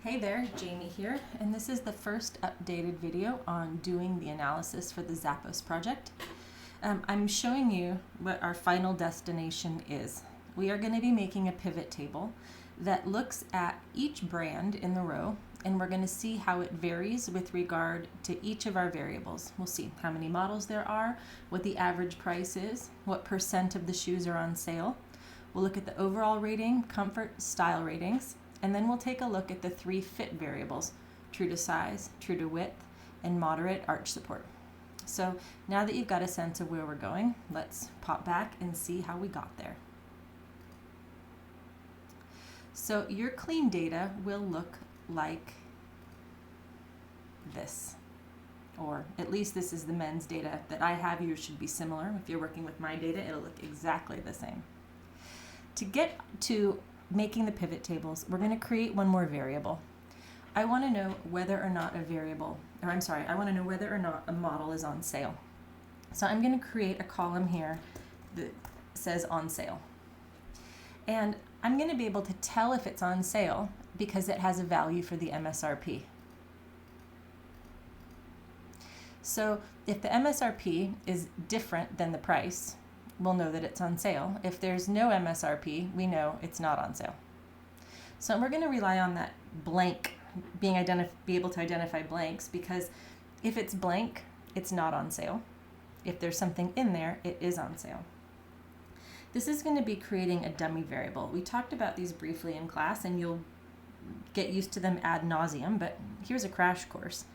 Hey there, Jamie here, and this is the first updated video on doing the analysis for the Zappos project. I'm showing you what our final destination is. We are going to be making a pivot table that looks at each brand in the row, and we're going to see how it varies with regard to each of our variables. We'll see how many models there are, what the average price is, what percent of the shoes are on sale. We'll look at the overall rating, comfort, style ratings, and then we'll take a look at the three fit variables: true to size, true to width, and moderate arch support. So now that you've got a sense of where we're going, let's pop back and see how we got there. So your clean data will look like this, or at least this is the men's data that I have. Yours should be similar. If you're working with my data, it'll look exactly the same. To get to making the pivot tables, we're going to create one more variable. I want to know whether or not I want to know whether or not a model is on sale. So I'm going to create a column here that says on sale. And I'm going to be able to tell if it's on sale because it has a value for the MSRP. So if the MSRP is different than the price, we'll know that it's on sale. If there's no MSRP, we know it's not on sale. So we're going to rely on that blank, be able to identify blanks, because if it's blank, it's not on sale. If there's something in there, it is on sale. This is going to be creating a dummy variable. We talked about these briefly in class, and you'll get used to them ad nauseum, but here's a crash course.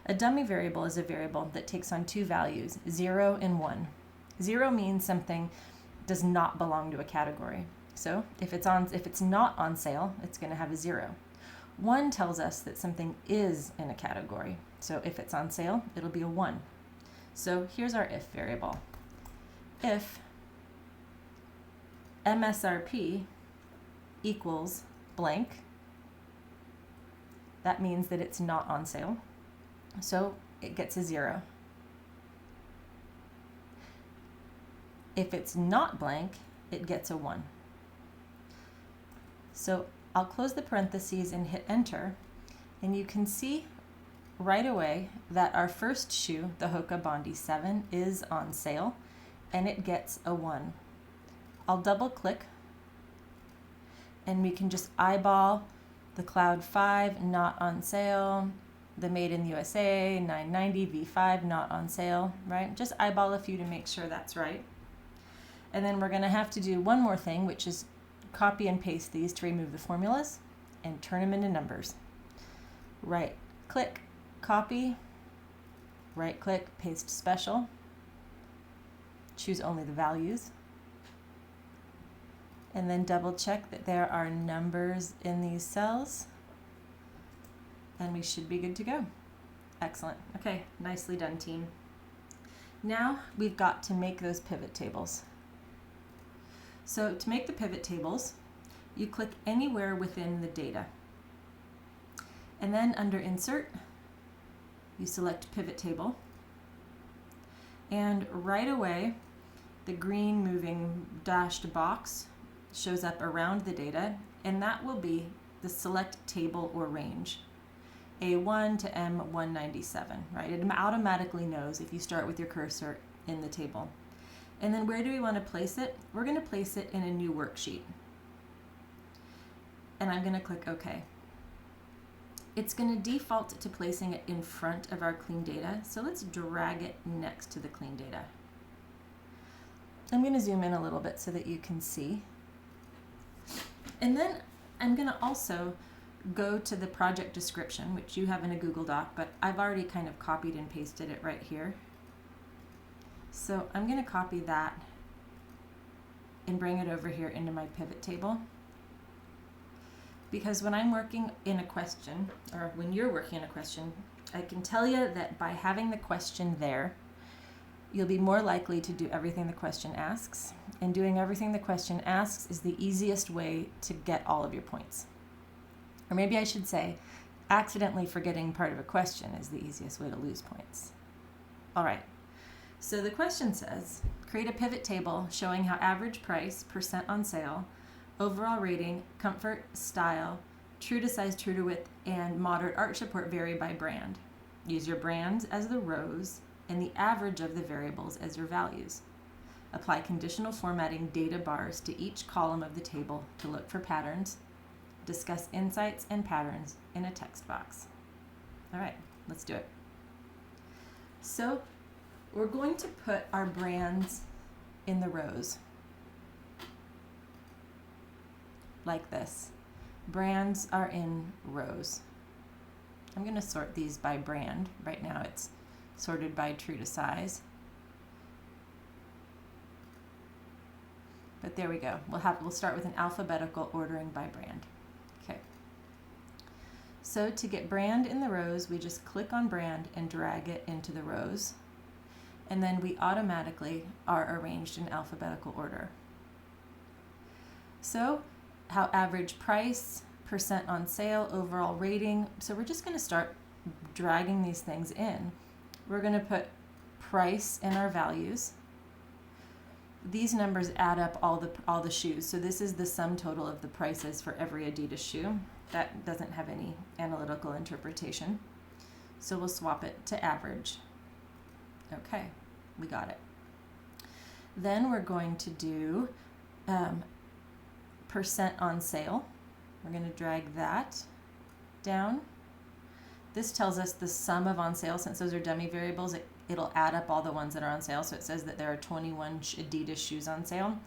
A dummy variable is a variable that takes on two values, 0 and 1. 0 means something does not belong to a category. So if it's not on sale, it's going to have a 0. 1 tells us that something is in a category. So if it's on sale, it'll be a 1. So here's our if variable. If MSRP equals blank, that means that it's not on sale. So it gets a 0. If it's not blank, it gets a 1. So I'll close the parentheses and hit enter, and you can see right away that our first shoe, the Hoka Bondi 7, is on sale, and it gets a 1. I'll double click, and we can just eyeball the Cloud 5, not on sale, the Made in USA 990 V5, not on sale, right? Just eyeball a few to make sure that's right. And then we're going to have to do one more thing, which is copy and paste these to remove the formulas and turn them into numbers. Right click, copy, right click, paste special, choose only the values, and then double check that there are numbers in these cells, and we should be good to go. Excellent. Okay, nicely done, team. Now we've got to make those pivot tables. So to make the pivot tables, you click anywhere within the data. And then under Insert, you select Pivot Table. And right away, the green moving dashed box shows up around the data, and that will be the select table or range, A1 to M197, right? It automatically knows if you start with your cursor in the table. And then where do we want to place it? We're going to place it in a new worksheet. And I'm going to click OK. It's going to default to placing it in front of our clean data, so let's drag it next to the clean data. I'm going to zoom in a little bit so that you can see. And then I'm going to also go to the project description, which you have in a Google Doc, but I've already kind of copied and pasted it right here. So I'm going to copy that and bring it over here into my pivot table. Because when I'm working in a question, or when you're working in a question, I can tell you that by having the question there, you'll be more likely to do everything the question asks. And doing everything the question asks is the easiest way to get all of your points. Or maybe I should say, accidentally forgetting part of a question is the easiest way to lose points. All right. So the question says, create a pivot table showing how average price, percent on sale, overall rating, comfort, style, True to size, true to width, and moderate arch support vary by brand. Use your brands as the rows and the average of the variables as your values. Apply conditional formatting data bars to each column of the table to look for patterns. Discuss insights and patterns in a text box. All right, let's do it. So we're going to put our brands in the rows like this. Brands are in rows. I'm going to sort these by brand. Right now it's sorted by true to size. But there we go. We'll start with an alphabetical ordering by brand. Okay. So to get brand in the rows, we just click on brand and drag it into the rows. And then we automatically are arranged in alphabetical order. So how average price, percent on sale, overall rating. So we're just going to start dragging these things in. We're going to put price in our values. These numbers add up all the shoes. So this is the sum total of the prices for every Adidas shoe. That doesn't have any analytical interpretation. So we'll swap it to average. Okay, we got it. Then we're going to do percent on sale. We're going to drag that down. This tells us the sum of on sale. Since those are dummy variables, it'll add up all the ones that are on sale. So it says that there are 21 Adidas shoes on sale.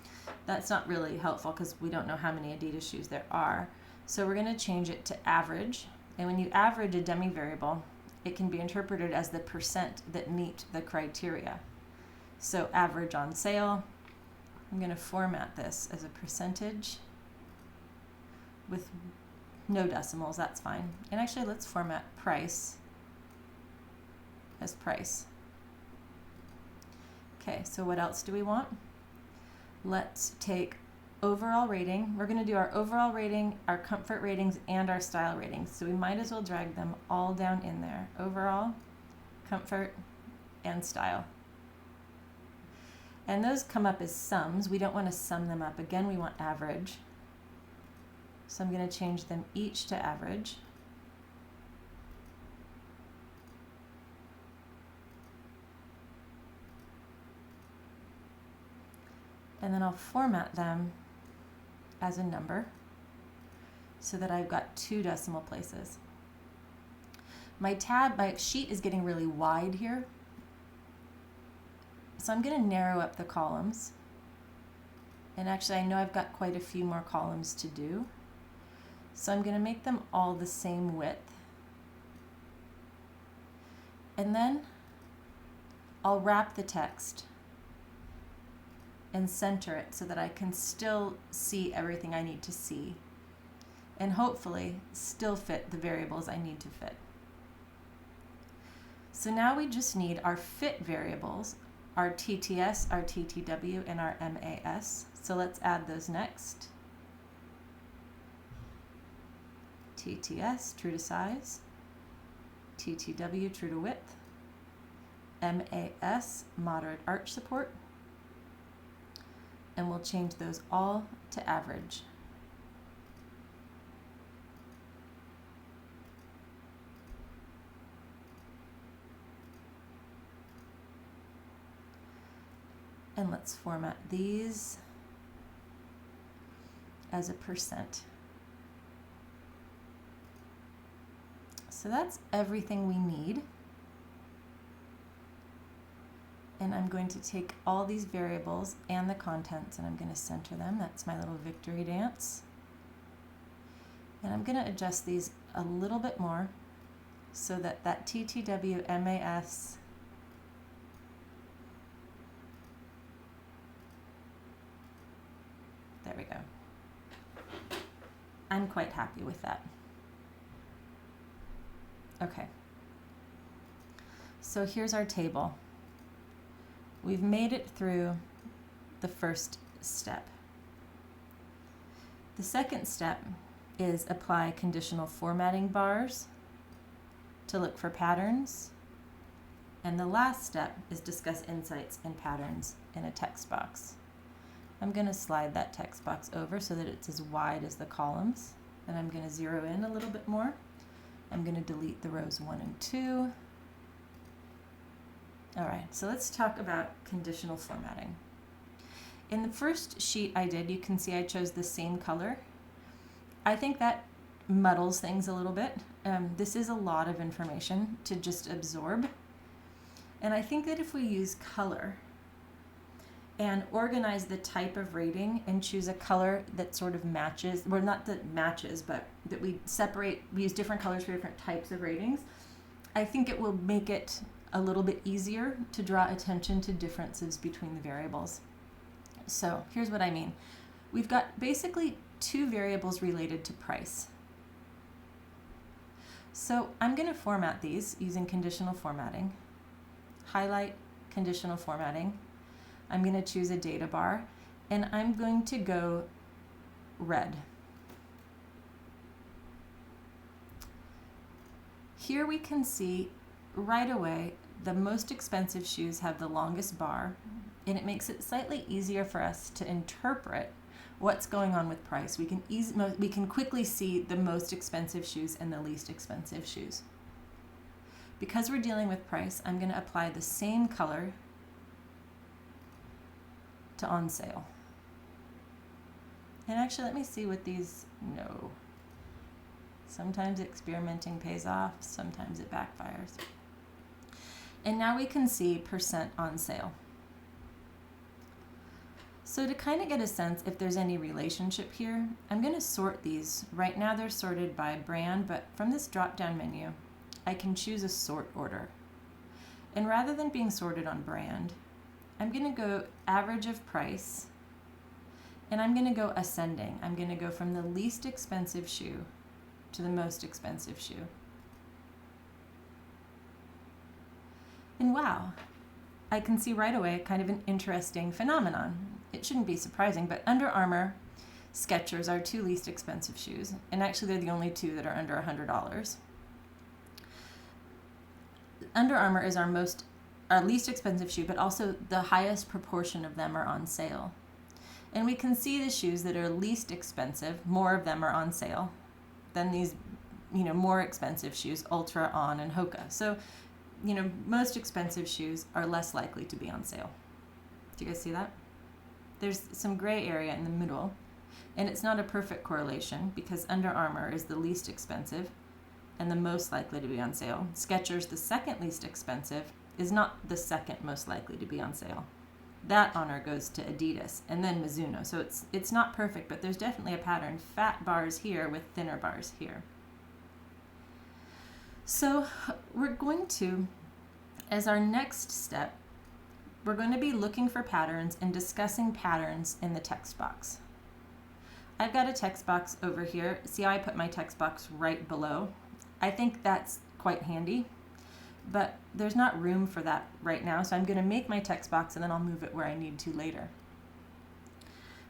That's not really helpful because we don't know how many Adidas shoes there are. So we're going to change it to average. And when you average a dummy variable, it can be interpreted as the percent that meet the criteria. So average on sale, I'm going to format this as a percentage with no decimals, that's fine. And actually let's format price as price. Okay, so what else do we want? Let's take overall rating. We're going to do our overall rating, our comfort ratings, and our style ratings. So we might as well drag them all down in there. Overall, comfort, and style. And those come up as sums. We don't want to sum them up. Again, we want average. So I'm going to change them each to average. And then I'll format them as a number so that I've got 2 decimal places. My sheet is getting really wide here. So I'm going to narrow up the columns. And actually I know I've got quite a few more columns to do. So I'm going to make them all the same width. And then I'll wrap the text and center it so that I can still see everything I need to see and hopefully still fit the variables I need to fit. So now we just need our fit variables, our TTS, our TTW, and our MAS. So let's add those next. TTS, true to size. TTW, true to width. MAS, moderate arch support. And we'll change those all to average. And let's format these as a percent. So that's everything we need. And I'm going to take all these variables and the contents and I'm going to center them. That's my little victory dance. And I'm going to adjust these a little bit more so that that TTW MAS there we go. I'm quite happy with that. Okay. So here's our table. We've made it through the first step. The second step is apply conditional formatting bars to look for patterns. And the last step is discuss insights and patterns in a text box. I'm going to slide that text box over so that it's as wide as the columns and I'm going to zero in a little bit more. I'm going to delete the rows 1 and 2. All right, so let's talk about conditional formatting. In the first sheet I did, you can see I chose the same color. I think that muddles things a little bit. This is a lot of information to just absorb. And I think that if we use color and organize the type of rating and choose a color that sort of matches, well, not that matches, but that we use different colors for different types of ratings, I think it will make it a little bit easier to draw attention to differences between the variables. So here's what I mean. We've got basically 2 variables related to price. So I'm going to format these using conditional formatting. Highlight conditional formatting. I'm going to choose a data bar, and I'm going to go red. Here we can see right away the most expensive shoes have the longest bar, and it makes it slightly easier for us to interpret what's going on with price. We can quickly see the most expensive shoes and the least expensive shoes. Because we're dealing with price, I'm going to apply the same color to on sale. And actually, let me see what these, no. Sometimes experimenting pays off, sometimes it backfires. And now we can see % on sale. So to kind of get a sense if there's any relationship here, I'm going to sort these. Right now they're sorted by brand, but from this drop-down menu, I can choose a sort order. And rather than being sorted on brand, I'm going to go average of price, and I'm going to go ascending. I'm going to go from the least expensive shoe to the most expensive shoe. And wow, I can see right away kind of an interesting phenomenon. It shouldn't be surprising, but Under Armour, Skechers are 2 least expensive shoes, and actually they're the only 2 that are under $100. Under Armour is our least expensive shoe, but also the highest proportion of them are on sale. And we can see the shoes that are least expensive, more of them are on sale than these, more expensive shoes, Ultra, On, and Hoka. So, most expensive shoes are less likely to be on sale. Do you guys see that? There's some gray area in the middle, and it's not a perfect correlation because Under Armour is the least expensive and the most likely to be on sale. Skechers, the second least expensive, is not the second most likely to be on sale. That honor goes to Adidas and then Mizuno. So it's not perfect, but there's definitely a pattern. Fat bars here with thinner bars here. So we're going to, as our next step, we're going to be looking for patterns and discussing patterns in the text box. I've got a text box over here. See how I put my text box right below? I think that's quite handy, but there's not room for that right now, so I'm going to make my text box and then I'll move it where I need to later.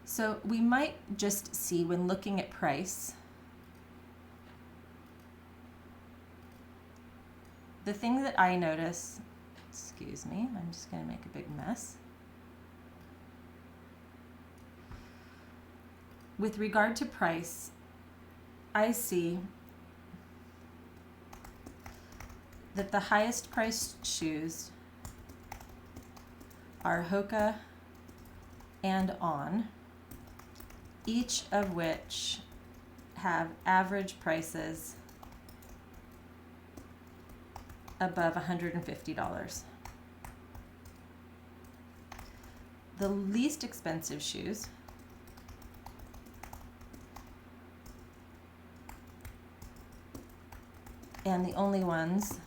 So we might just see when looking at price, the thing that I notice, excuse me, I'm just going to make a big mess. With regard to price, I see that the highest priced shoes are Hoka and On, each of which have average prices above $150. The least expensive shoes and the only ones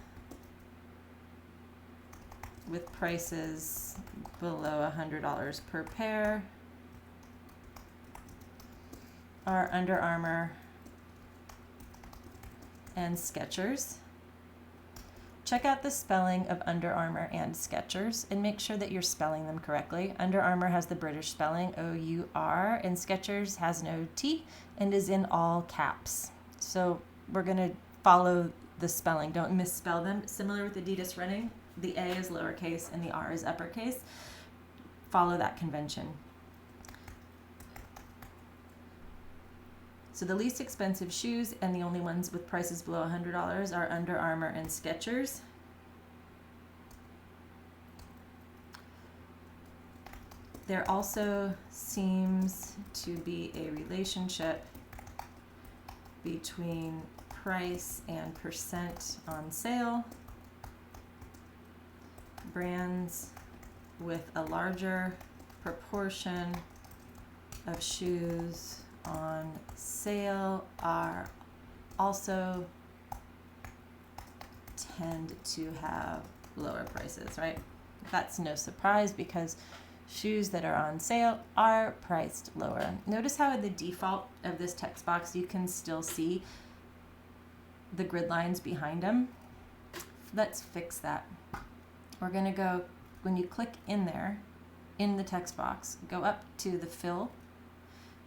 with prices below $100 per pair are Under Armour and Skechers. Check out the spelling of Under Armour and Skechers and make sure that you're spelling them correctly. Under Armour has the British spelling, O-U-R, and Skechers has no T and is in all caps. So we're going to follow the spelling. Don't misspell them. Similar with Adidas Running, the A is lowercase and the R is uppercase. Follow that convention. So So the least expensive shoes and the only ones with prices below $100 are Under Armour and Skechers. There also seems to be a relationship between price and percent on sale. Brands with a larger proportion of shoes on sale are also tend to have lower prices, right? That's no surprise because shoes that are on sale are priced lower. Notice how in the default of this text box you can still see the grid lines behind them. Let's fix that. We're going to go, when you click in there, in the text box, go up to the fill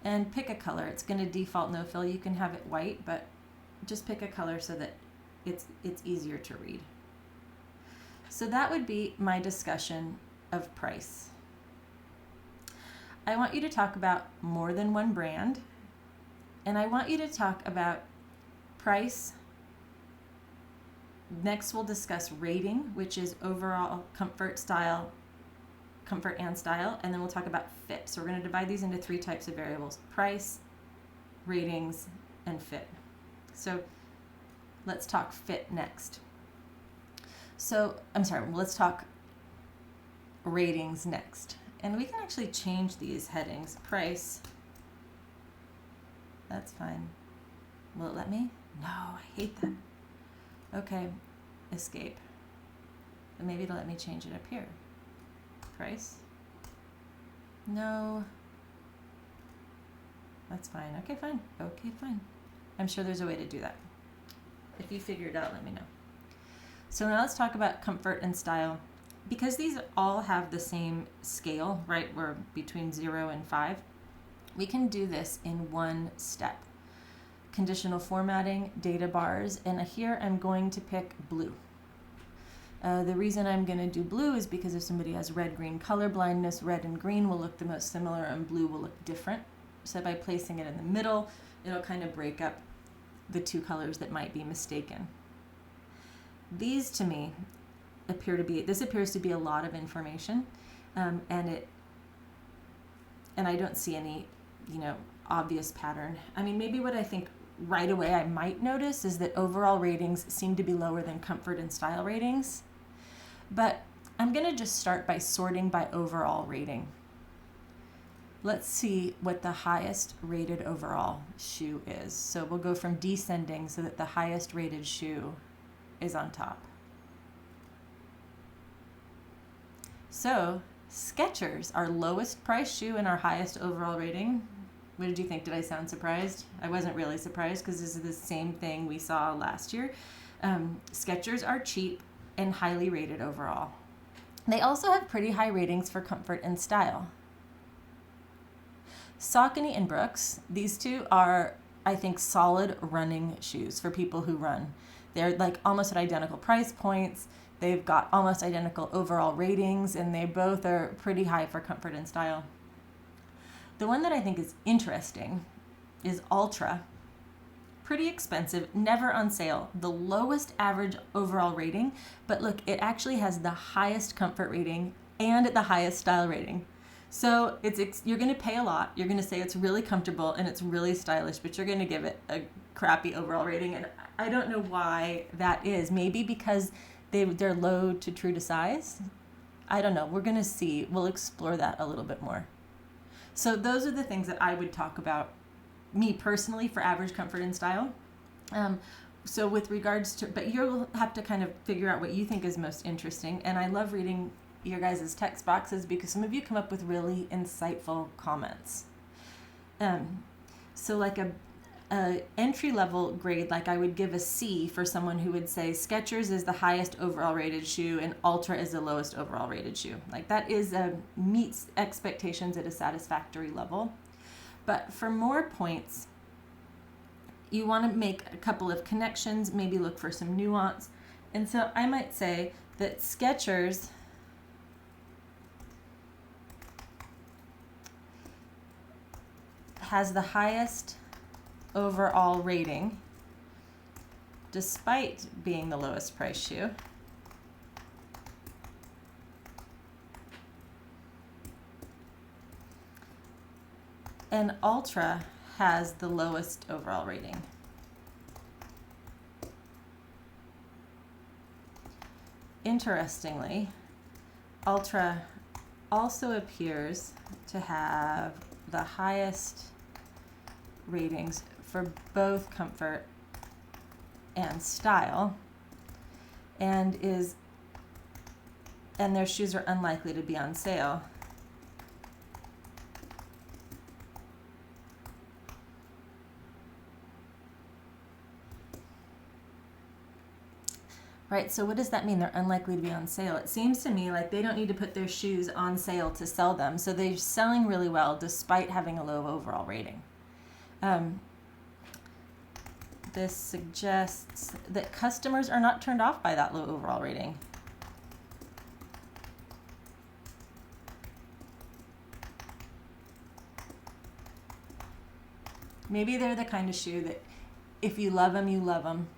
and pick a color. It's going to default no fill. You can have it white, but just pick a color so that it's easier to read. So that would be my discussion of price. I want you to talk about more than one brand, and I want you to talk about price. Next, we'll discuss rating, which is overall comfort and style, and then we'll talk about fit. So we're going to divide these into 3 types of variables: price, ratings, and fit. So let's talk fit next. Let's talk ratings next. And we can actually change these headings. Price. That's fine. Will it let me? No, I hate that. Okay, escape. And maybe it'll let me change it up here. Price. No. That's fine. Okay, fine. Okay, fine. I'm sure there's a way to do that. If you figure it out, let me know. So now let's talk about comfort and style. Because these all have the same scale, right? We're between 0 and 5. We can do this in one step. Conditional formatting, data bars, and here I'm going to pick blue. The reason I'm going to do blue is because if somebody has red-green color blindness, red and green will look the most similar and blue will look different. So by placing it in the middle, it'll kind of break up the 2 colors that might be mistaken. These to me this appears to be a lot of information, and I don't see any, obvious pattern. I mean, maybe what I think right away I might notice is that overall ratings seem to be lower than comfort and style ratings, but I'm going to just start by sorting by overall rating. Let's see what the highest rated overall shoe is. So we'll go from descending so that the highest rated shoe is on top. So Skechers, our lowest price shoe and our highest overall rating. What did you think? Did I sound surprised? I wasn't really surprised because this is the same thing we saw last year. Skechers are cheap and highly rated overall. They also have pretty high ratings for comfort and style. Saucony and Brooks, these 2 are, I think, solid running shoes for people who run. They're like almost at identical price points. They've got almost identical overall ratings, and they both are pretty high for comfort and style. The one that I think is interesting is Ultra. Pretty expensive, never on sale. The lowest average overall rating, but look, it actually has the highest comfort rating and the highest style rating. So you're going to pay a lot. You're going to say it's really comfortable and it's really stylish, but you're going to give it a crappy overall rating. And I don't know why that is. Maybe because they're low to true to size. I don't know. We're going to see. We'll explore that a little bit more. So those are the things that I would talk about, me personally, for average comfort and style. So with regards to, but you'll have to kind of figure out what you think is most interesting. And I love reading your guys' text boxes because some of you come up with really insightful comments. So like a entry-level grade, like I would give a C for someone who would say Skechers is the highest overall rated shoe and Ultra is the lowest overall rated shoe. Like that is meets expectations at a satisfactory level. But for more points, you want to make a couple of connections, maybe look for some nuance. And so I might say that Skechers has the highest overall rating, despite being the lowest price shoe. And Ultra has the lowest overall rating. Interestingly, Ultra also appears to have the highest ratings for both comfort and style, and their shoes are unlikely to be on sale. Right, so what does that mean? They're unlikely to be on sale. It seems to me like they don't need to put their shoes on sale to sell them. So they're selling really well despite having a low overall rating. This suggests that customers are not turned off by that low overall rating. Maybe they're the kind of shoe that if you love them, you love them.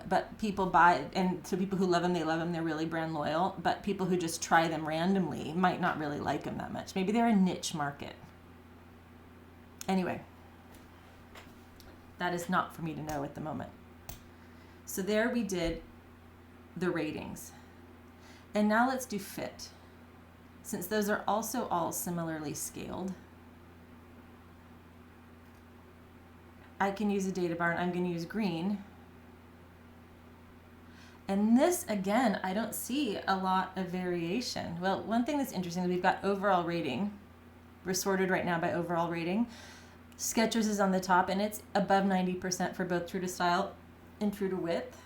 But people buy, and so people who love them, they love them, they're really brand loyal. But people who just try them randomly might not really like them that much. Maybe they're a niche market. Anyway, that is not for me to know at the moment. So there we did the ratings. And now let's do fit. Since those are also all similarly scaled, I can use a data bar, and I'm going to use green. And this, again, I don't see a lot of variation. Well, one thing that's interesting is we've got overall rating. We're sorted right now by overall rating. Skechers is on the top, and it's above 90% for both true to style and true to width.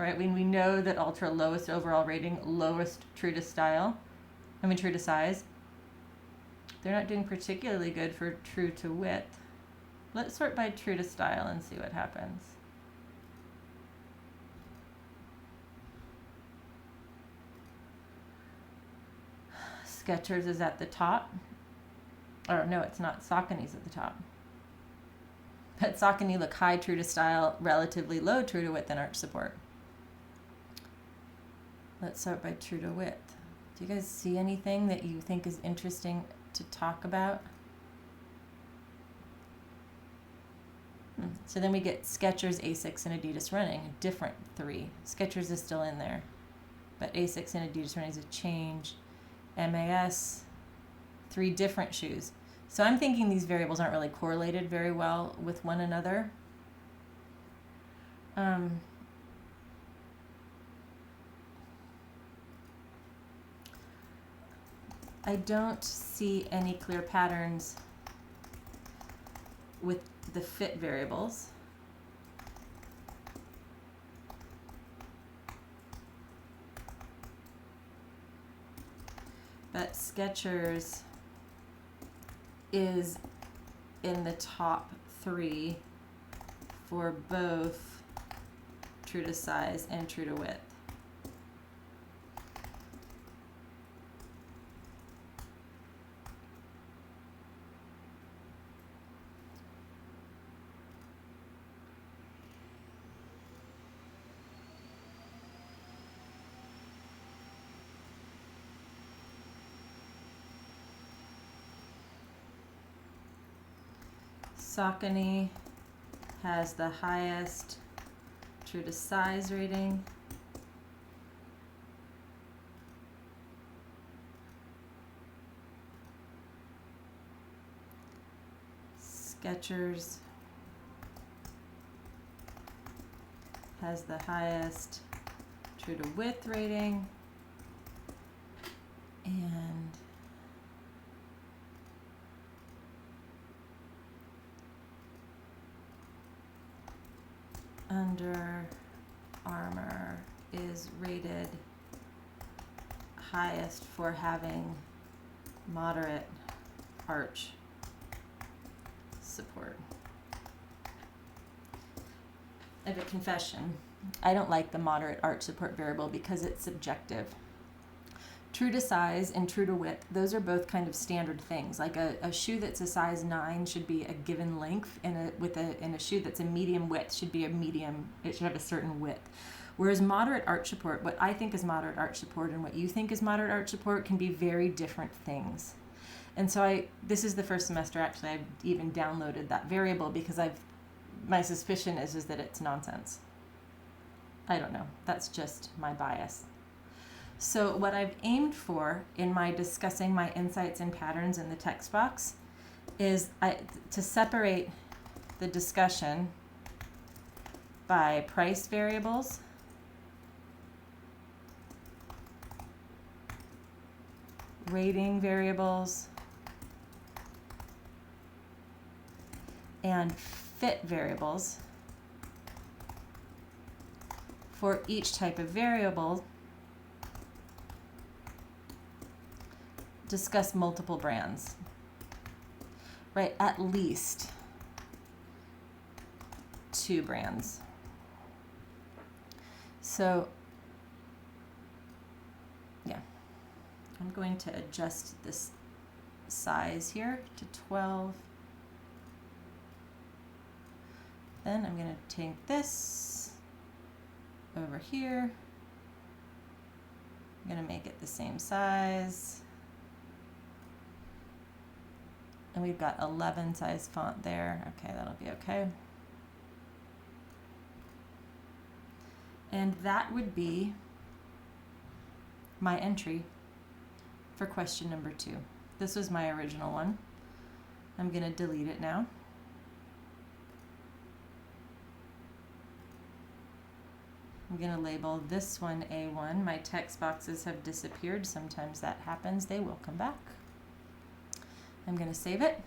Right, we know that Ultra lowest overall rating, lowest true to style. True to size. They're not doing particularly good for true to width. Let's sort by true to style and see what happens. Skechers is at the top. Or no, it's not. Saucony's at the top. But Saucony look high true to style, relatively low true to width and arch support. Let's start by true to width. Do you guys see anything that you think is interesting to talk about? So then we get Skechers, Asics, and Adidas Running, a different three. Skechers is still in there, but Asics and Adidas Running is a change. MAS, three different shoes. So I'm thinking these variables aren't really correlated very well with one another. I don't see any clear patterns with the fit variables. But Skechers is in the top three for both true to size and true to width. Saucony has the highest true to size rating. Skechers has the highest true to width rating. And Under Armour is rated highest for having moderate arch support. I have a confession. I don't like the moderate arch support variable because it's subjective. True to size and true to width, those are both kind of standard things. Like a shoe that's a size 9 should be a given length, and a shoe that's a medium width should be a medium, it should have a certain width. Whereas moderate arch support, what I think is moderate arch support and what you think is moderate arch support can be very different things. And so this is the first semester actually I've even downloaded that variable because my suspicion is that it's nonsense. I don't know. That's just my bias. So what I've aimed for in my discussing my insights and patterns in the text box is to separate the discussion by price variables, rating variables, and fit variables. For each type of variable, discuss multiple brands, right? At least 2 brands. So, yeah, I'm going to adjust this size here to 12. Then I'm going to take this over here. I'm going to make it the same size. And we've got 11 size font there. Okay, that'll be okay. And that would be my entry for question number 2. This was my original one. I'm going to delete it now. I'm going to label this one A1. My text boxes have disappeared. Sometimes that happens. They will come back. I'm going to save it.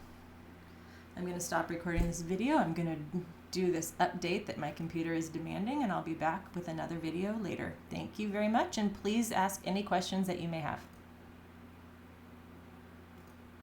I'm going to stop recording this video. I'm going to do this update that my computer is demanding, and I'll be back with another video later. Thank you very much, and please ask any questions that you may have.